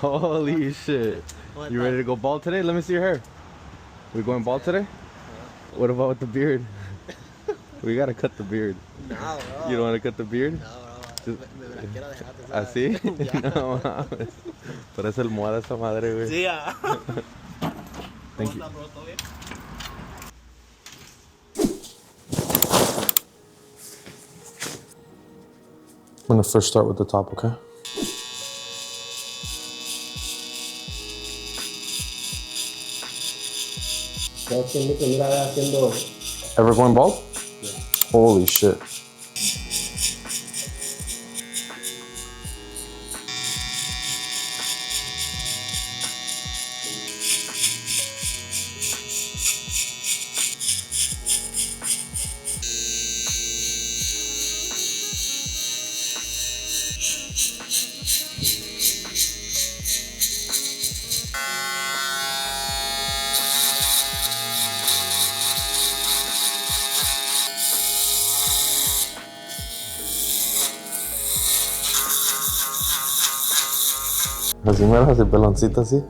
Holy shit. You ready to go bald today? Let me see your hair. We going bald today? What about with the beard? We gotta cut the beard. No, bro. You don't want to cut the beard? No, bro. Me la quiero dejar, tú sabes. ¿Así? No mames. Parece almohada esa madre, güey. Sí, ya. Thank you. I'm gonna first start with the top, okay? Ever going bald? Yeah. Holy shit. Así me lo hace peloncito así.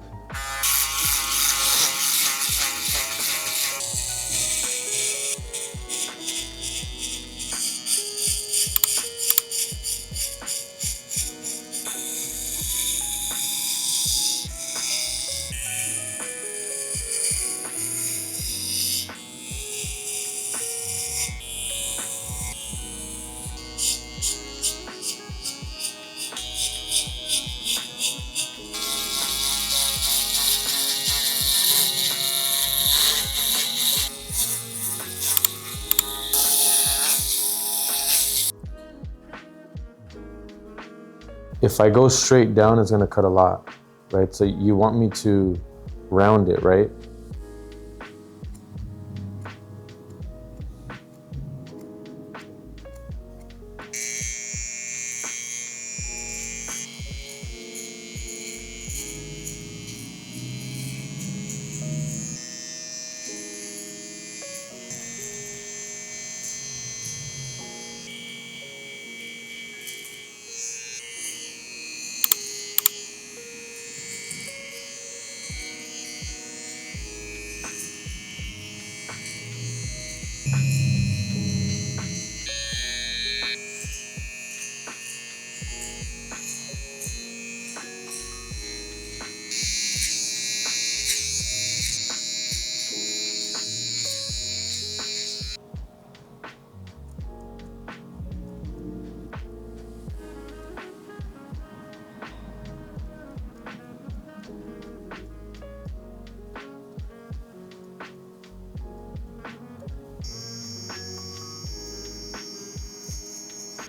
If I go straight down, it's gonna cut a lot, right? So you want me to round it, right?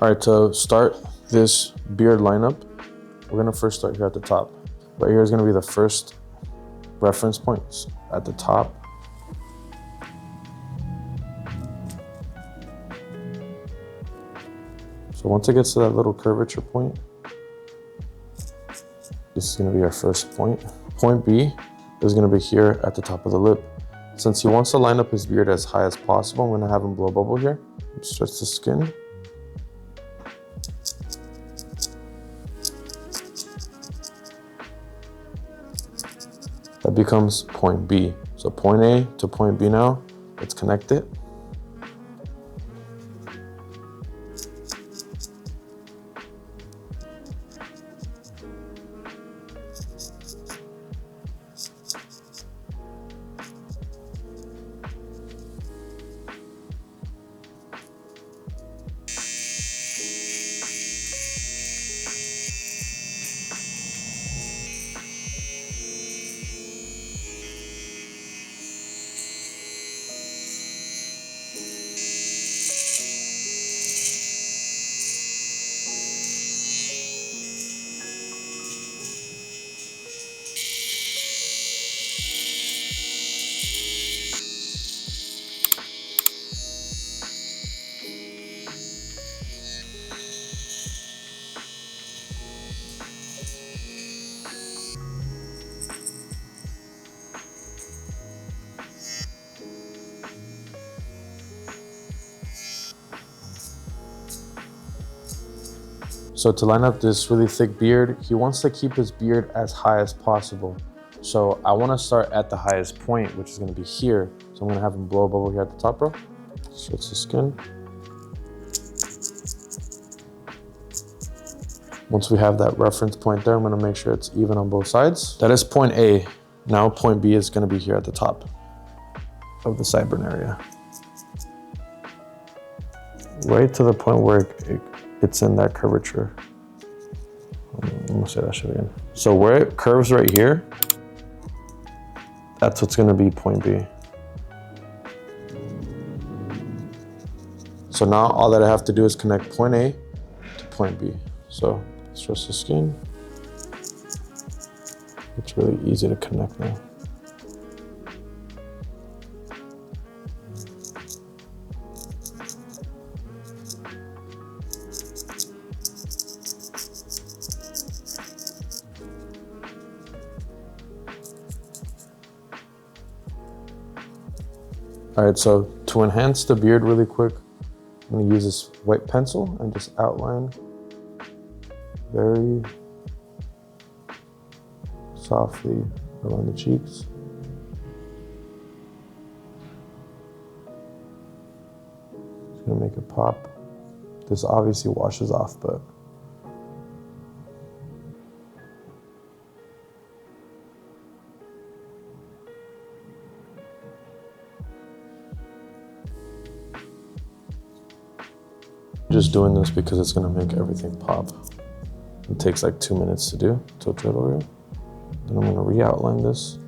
All right, to start this beard lineup, we're gonna first start here at the top. Right here is gonna be the first reference points at the top. So once it gets to that little curvature point, this is gonna be our first point. Point B is gonna be here at the top of the lip. Since he wants to line up his beard as high as possible, I'm gonna have him blow bubble here. Stretch the skin. That becomes point B. So point A to point B now, let's connect it. So to line up this really thick beard, he wants to keep his beard as high as possible. So I want to start at the highest point, which is going to be here. So I'm going to have him blow a bubble here at the top, bro. Stretch the skin. Once we have that reference point there, I'm going to make sure it's even on both sides. That is point A. Now point B is going to be here at the top of the sideburn area. Right to the point where it's in that curvature. I'm gonna say that shit again. So where it curves right here, that's what's gonna be point B. So now all that I have to do is connect point A to point B. So stretch the skin. It's really easy to connect now. All right, so to enhance the beard really quick, I'm gonna use this white pencil and just outline very softly around the cheeks. Just gonna make it pop. This obviously washes off, but just doing this because it's gonna make everything pop. It takes like 2 minutes to do, tilt it over. Then I'm gonna re-outline this.